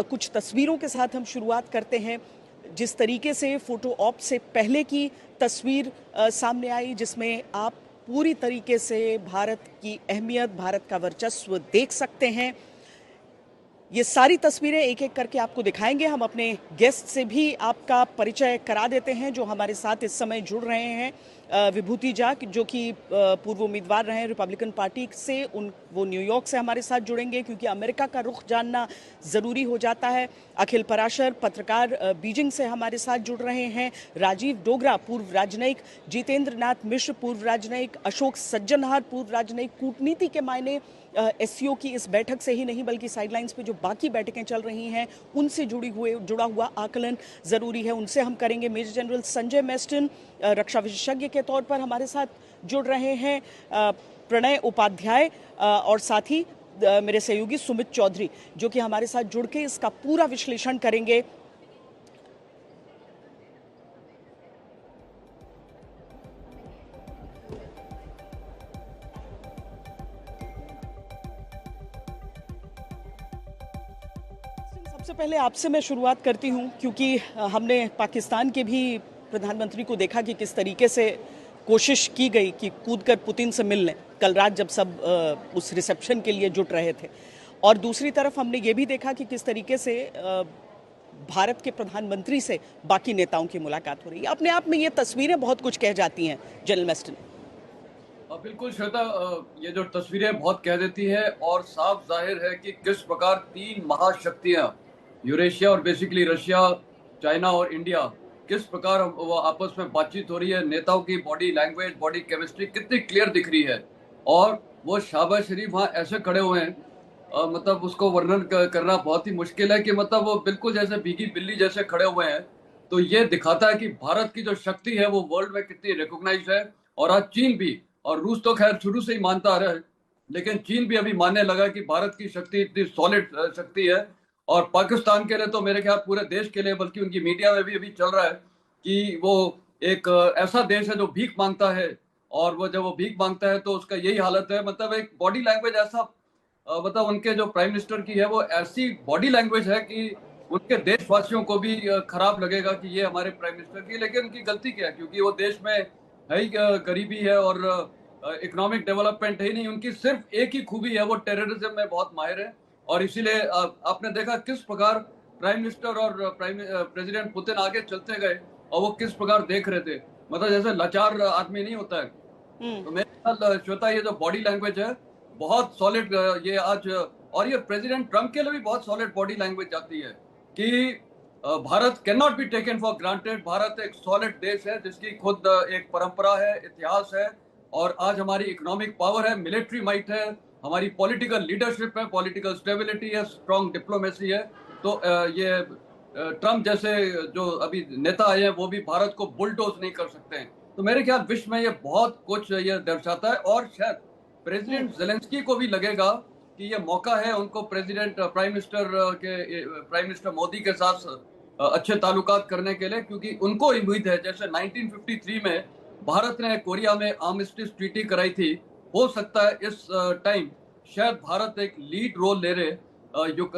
कुछ तस्वीरों के साथ हम शुरुआत करते हैं। जिस तरीके से फोटो ऑप से पहले की तस्वीर सामने आई, जिसमें आप पूरी तरीके से भारत की अहमियत, भारत का वर्चस्व देख सकते हैं। ये सारी तस्वीरें एक एक करके आपको दिखाएंगे। हम अपने गेस्ट से भी आपका परिचय करा देते हैं जो हमारे साथ इस समय जुड़ रहे हैं। विभूति झा, जो कि पूर्व उम्मीदवार रहे हैं रिपब्लिकन पार्टी से, वो न्यूयॉर्क से हमारे साथ जुड़ेंगे क्योंकि अमेरिका का रुख जानना ज़रूरी हो जाता है। अखिल पराशर, पत्रकार, बीजिंग से हमारे साथ जुड़ रहे हैं। राजीव डोगरा, पूर्व राजनयिक। जितेंद्र नाथ मिश्र, पूर्व राजनयिक। अशोक सज्जनहार, पूर्व राजनयिक। कूटनीति के मायने एससीओ की इस बैठक से ही नहीं बल्कि साइडलाइंस पे जो बाकी बैठकें चल रही हैं उनसे जुड़ा हुआ आकलन ज़रूरी है, उनसे हम करेंगे। मेजर जनरल संजय मेस्टन रक्षा विशेषज्ञ के तौर पर हमारे साथ जुड़ रहे हैं। प्रणय उपाध्याय और साथ ही मेरे सहयोगी सुमित चौधरी जो कि हमारे साथ जुड़ के इसका पूरा विश्लेषण करेंगे। सबसे पहले आपसे मैं शुरुआत करती हूं क्योंकि हमने पाकिस्तान के भी प्रधानमंत्री को देखा कि किस तरीके से कोशिश की गई कि कूदकर पुतिन से मिल लें कल रात जब सब उस रिसेप्शन के लिए जुट रहे थे। और दूसरी तरफ हमने ये भी देखा कि किस तरीके से भारत के प्रधानमंत्री से बाकी नेताओं की मुलाकात हो रही है। अपने आप में ये तस्वीरें बहुत कुछ कह जाती हैं जनरल मेस्टन। बिल्कुल श्वेता, ये जो तस्वीरें बहुत कह देती है और साफ जाहिर है कि किस प्रकार तीन महाशक्तियां, यूरेशिया और बेसिकली रशिया, चाइना और इंडिया, किस प्रकार वो आपस में बातचीत हो रही है। नेताओं की बॉडी लैंग्वेज, बॉडी केमिस्ट्री कितनी क्लियर दिख रही है। और वो शाहबाज शरीफ वहाँ ऐसे खड़े हुए हैं, मतलब उसको वर्णन करना बहुत ही मुश्किल है कि मतलब वो बिल्कुल जैसे भीगी बिल्ली जैसे खड़े हुए हैं। तो ये दिखाता है कि भारत की जो शक्ति है वो वर्ल्ड में कितनी रिकॉग्नाइज्ड है। और आज चीन भी, और रूस तो खैर शुरू से ही मानता आ रहा है, लेकिन चीन भी अभी मानने लगा कि भारत की शक्ति इतनी सॉलिड शक्ति है। और पाकिस्तान के लिए तो मेरे ख्याल पूरे देश के लिए, बल्कि उनकी मीडिया में भी अभी चल रहा है कि वो एक ऐसा देश है जो भीख मांगता है। और वो जब वो भीख मांगता है तो उसका यही हालत है। मतलब एक बॉडी लैंग्वेज ऐसा, मतलब उनके जो प्राइम मिनिस्टर की है वो ऐसी बॉडी लैंग्वेज है कि उनके देशवासियों को भी खराब लगेगा कि ये हमारे प्राइम मिनिस्टर की। लेकिन उनकी गलती क्या है, क्योंकि वो देश में है ही गरीबी है और इकोनॉमिक डेवलपमेंट है ही नहीं। उनकी सिर्फ एक ही खूबी है, वो टेररिज्म में बहुत माहिर है। और इसीलिए आपने देखा किस प्रकार प्राइम मिनिस्टर और प्रेसिडेंट पुतिन आगे चलते गए और वो किस प्रकार देख रहे थे, मतलब जैसे लाचार आदमी नहीं होता है। तो मेरे ख्याल श्वेता, ये जो बॉडी लैंग्वेज है बहुत सॉलिड, ये आज और ये प्रेसिडेंट ट्रम्प के लिए भी बहुत सॉलिड बॉडी लैंग्वेज आती है कि Bharat can not be taken for granted. Bharat एक सॉलिड देश है जिसकी खुद एक परंपरा है, इतिहास है। और आज हमारी इकोनॉमिक पावर है, मिलिट्री माइट है, हमारी पॉलिटिकल लीडरशिप है, पॉलिटिकल स्टेबिलिटी है, स्ट्रॉन्ग डिप्लोमेसी है। तो ये ट्रम्प जैसे जो अभी नेता आए हैं वो भी भारत को बुलडोज नहीं कर सकते हैं। तो मेरे ख्याल विश्व में ये बहुत कुछ ये दर्शाता है। और शायद प्रेसिडेंट जेलेंस्की को भी लगेगा कि ये मौका है उनको प्राइम मिनिस्टर मोदी के साथ अच्छे ताल्लुकात करने के लिए, क्योंकि उनको उम्मीद है जैसे 1953 में भारत ने कोरिया में आर्मिस्टिस ट्रीटी कराई थी। हो सकता है इस टाइम शायद भारत एक लीड रोल ले रहे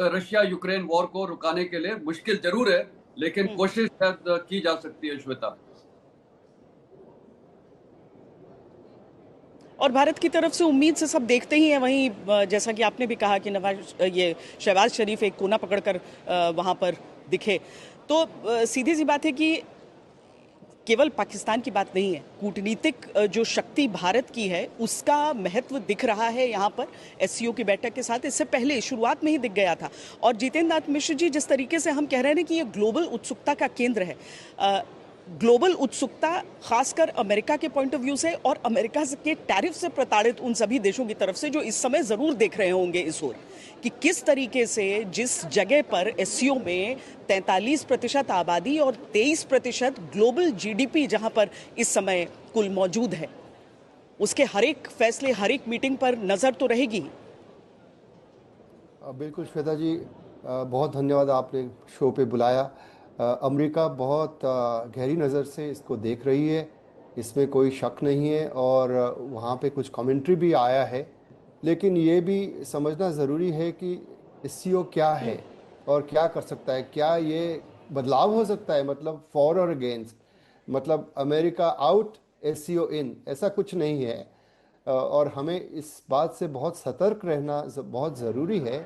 रशिया यूक्रेन वॉर को रुकाने के लिए। मुश्किल जरूर है लेकिन कोशिश शायद की जा सकती है श्वेता। और भारत की तरफ से उम्मीद से सब देखते ही हैं। वहीं जैसा कि आपने भी कहा कि ये शहबाज शरीफ एक कोना पकड़कर वहां पर दिखे, तो सीधी सी बात है कि केवल पाकिस्तान की बात नहीं है, कूटनीतिक जो शक्ति भारत की है उसका महत्व दिख रहा है यहाँ पर एससीओ की बैठक के साथ। इससे पहले शुरुआत में ही दिख गया था। और जितेंद्र नाथ मिश्र जी, जिस तरीके से हम कह रहे हैं कि ये ग्लोबल उत्सुकता का केंद्र है, ग्लोबल उत्सुकता खासकर अमेरिका के पॉइंट ऑफ व्यू से और अमेरिका के टैरिफ से प्रताड़ित उन सभी देशों की तरफ से जो इस समय जरूर देख रहे होंगे इस ओर कि किस तरीके से जिस जगह पर एससीओ में 43% आबादी और 23% ग्लोबल जीडीपी जहां पर इस समय कुल मौजूद है, उसके हर एक फैसले, हर एक मीटिंग पर नजर तो रहेगी। बिल्कुल श्वेता जी, बहुत धन्यवाद आपने शो पे बुलाया। अमेरिका बहुत गहरी नज़र से इसको देख रही है, इसमें कोई शक नहीं है। और वहाँ पे कुछ कमेंट्री भी आया है, लेकिन ये भी समझना ज़रूरी है कि एससीओ क्या है और क्या कर सकता है, क्या ये बदलाव हो सकता है, मतलब फॉर और अगेंस्ट, मतलब अमेरिका आउट एससीओ इन, ऐसा कुछ नहीं है। और हमें इस बात से बहुत सतर्क रहना बहुत ज़रूरी है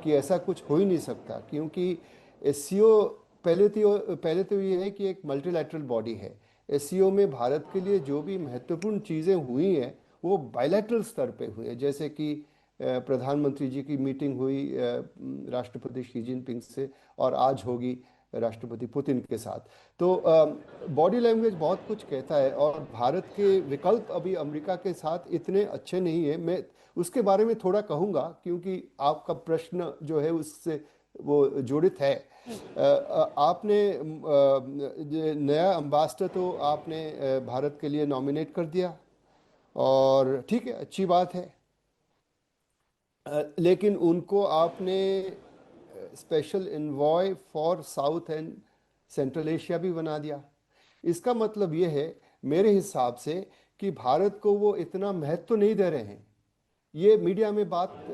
कि ऐसा कुछ हो ही नहीं सकता, क्योंकि एससीओ पहले तो ये है कि एक मल्टीलैटरल बॉडी है। एससीओ में भारत के लिए जो भी महत्वपूर्ण चीज़ें हुई हैं वो बायलैटरल स्तर पे हुई है, जैसे कि प्रधानमंत्री जी की मीटिंग हुई राष्ट्रपति शी जिनपिंग से, और आज होगी राष्ट्रपति पुतिन के साथ। तो बॉडी लैंग्वेज बहुत कुछ कहता है, और भारत के विकल्प अभी अमेरिका के साथ इतने अच्छे नहीं है। मैं उसके बारे में थोड़ा कहूँगा, क्योंकि आपका प्रश्न जो है उससे वो जुड़ित है। आपने नया अम्बासडर तो आपने भारत के लिए नॉमिनेट कर दिया, और ठीक है, अच्छी बात है। लेकिन उनको आपने special envoy for south and central Asia भी बना दिया। इसका मतलब ये है मेरे हिसाब से कि भारत को वो इतना महत्व तो नहीं दे रहे हैं। ये मीडिया में बात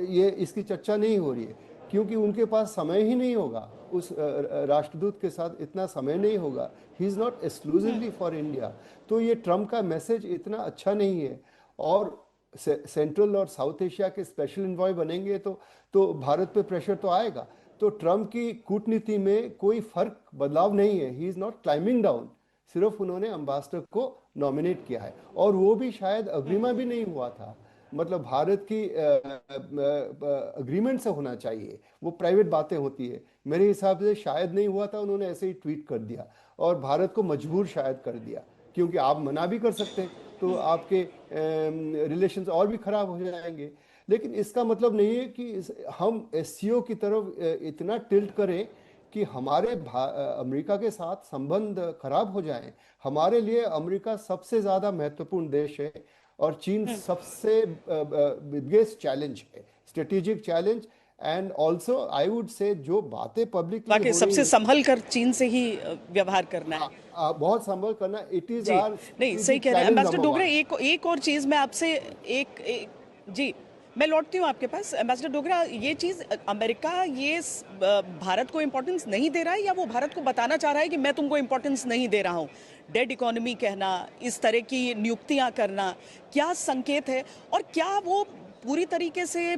ये इसकी चर्चा नहीं हो रही है, क्योंकि उनके पास समय ही नहीं होगा। उस राष्ट्रदूत के साथ इतना समय नहीं होगा। He is not exclusively for India. तो ये ट्रम्प का मैसेज इतना अच्छा नहीं है। और सेंट्रल और साउथ एशिया के स्पेशल इन्वॉय बनेंगे तो भारत पे प्रेशर तो आएगा। तो ट्रम्प की कूटनीति में कोई फर्क बदलाव नहीं है। He is not climbing down, सिर्फ उन्होंने अम्बासडर को नॉमिनेट किया है, और वो भी शायद अग्रिमा भी नहीं हुआ था। मतलब भारत की अग्रीमेंट से होना चाहिए, वो प्राइवेट बातें होती है। मेरे हिसाब से शायद नहीं हुआ था, उन्होंने ऐसे ही ट्वीट कर दिया और भारत को मजबूर शायद कर दिया, क्योंकि आप मना भी कर सकते तो आपके रिलेशंस और भी खराब हो जाएंगे। लेकिन इसका मतलब नहीं है कि हम एससीओ की तरफ इतना टिल्ट करें कि हमारे अमेरिका के साथ संबंध खराब हो जाएं। हमारे लिए अमेरिका सबसे ज़्यादा महत्वपूर्ण देश है, और चीन सबसे बिगेस्ट चैलेंज है, strategic challenge. And also I would say जो बातें पब्लिकली वाकई हो रही सबसे हैं, संभल कर चीन से ही व्यवहार करना है। बहुत संभल करना, इट इज जी, आर नहीं सही स्ट्रेटेजिक कह रहे हैं challenge ambassador number Dogra. One. एक और चीज़ मैं आपसे जी, मैं लौटती हूँ आपके पास। एम्बेसडर डोगरा, ये चीज़ अमेरिका भारत को इम्पोर्टेंस नहीं दे रहा है, या वो भारत को बताना चाह रहा है कि मैं तुमको इम्पोर्टेंस नहीं दे रहा हूँ? डेड इकोनॉमी कहना, इस तरह की नियुक्तियाँ करना, क्या संकेत है? और क्या वो पूरी तरीके से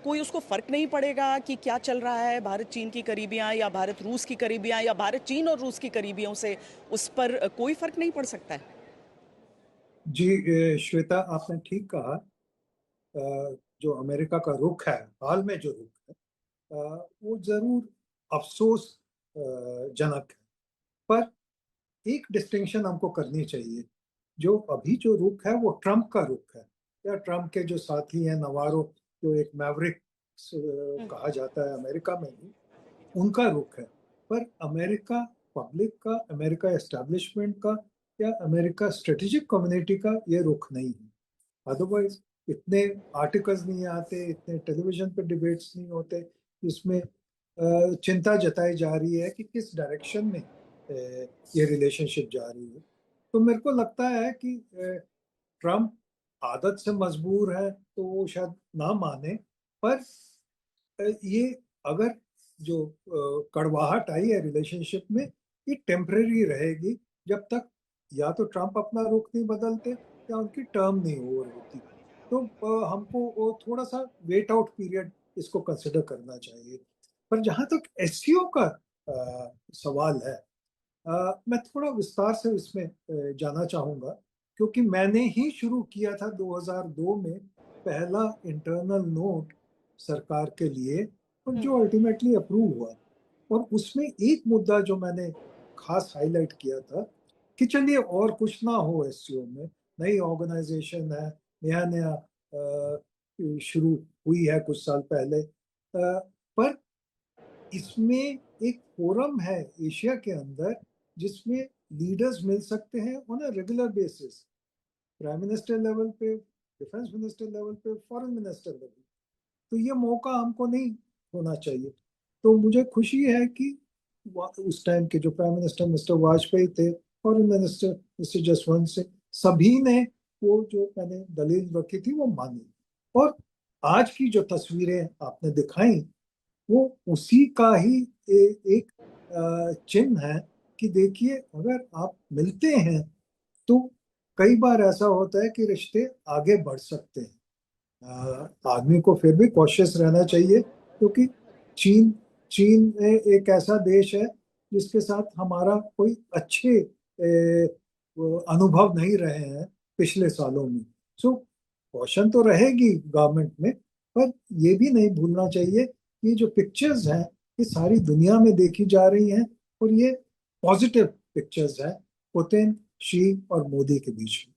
कोई उसको फर्क नहीं पड़ेगा कि क्या चल रहा है भारत चीन की करीबियां या भारत रूस की करीबियां या भारत चीन और रूस की करीबियों से, उस पर कोई फर्क नहीं पड़ सकता है? जी श्वेता, आपने ठीक कहा। जो अमेरिका का रुख है, हाल में जो रुख है, वो जरूर अफसोस जनक है। पर एक डिस्टिंक्शन हमको करनी चाहिए। जो अभी जो रुख है वो ट्रम्प का रुख है, या ट्रम्प के जो साथी हैं नवारो, जो एक मैवरिक कहा जाता है अमेरिका में भी, उनका रुख है। पर अमेरिका पब्लिक का, अमेरिका एस्टेब्लिशमेंट का, या अमेरिका स्ट्रेटेजिक कम्युनिटी का ये रुख नहीं है। अदरवाइज इतने आर्टिकल्स नहीं आते, इतने टेलीविजन पे डिबेट्स नहीं होते, इसमें चिंता जताई जा रही है कि किस डायरेक्शन में ये रिलेशनशिप जा रही है। तो मेरे को लगता है कि ट्रम्प आदत से मजबूर है तो वो शायद ना माने। पर ये अगर जो कड़वाहट आई है रिलेशनशिप में, ये टेम्परेरी रहेगी, जब तक या तो ट्रम्प अपना रुख नहीं बदलते या उनकी टर्म नहीं ओवर होती। तो हमको वो थोड़ा सा वेट आउट पीरियड इसको कंसिडर करना चाहिए। पर जहां तक एससीओ का सवाल है, मैं थोड़ा विस्तार से इसमें जाना चाहूंगा, क्योंकि मैंने ही शुरू किया था 2002 में पहला इंटरनल नोट सरकार के लिए, और जो अल्टीमेटली अप्रूव हुआ। और उसमें एक मुद्दा जो मैंने खास हाईलाइट किया था कि चलिए और कुछ ना हो एससीओ में, नई ऑर्गेनाइजेशन है, नया नया शुरू हुई है कुछ साल पहले, पर इसमें एक फोरम है एशिया के अंदर जिसमें लीडर्स मिल सकते हैं on a regular basis, prime minister level पे, डिफेंस मिनिस्टर लेवल पे, फॉरेन मिनिस्टर लेवल। तो ये मौका हमको नहीं होना चाहिए। तो मुझे खुशी है कि उस टाइम के जो प्राइम मिनिस्टर मिस्टर वाजपेयी थे, foreign minister mister Jaswant Singh, सभी ने वो जो मैंने दलील रखी थी वो मानी। और आज की जो तस्वीरें आपने दिखाई, वो उसी का ही एक चिन्ह है कि देखिए अगर आप मिलते हैं तो कई बार ऐसा होता है कि रिश्ते आगे बढ़ सकते हैं। आदमी को फिर भी कॉशियस रहना चाहिए क्योंकि चीन चीन एक ऐसा देश है जिसके साथ हमारा कोई अच्छे वो अनुभव नहीं रहे हैं पिछले सालों में। सो कॉशन तो रहेगी गवर्नमेंट में, पर ये भी नहीं भूलना चाहिए कि जो पिक्चर्स हैं ये सारी दुनिया में देखी जा रही हैं और ये पॉजिटिव पिक्चर्स हैं पुतिन, शी और मोदी के बीच में।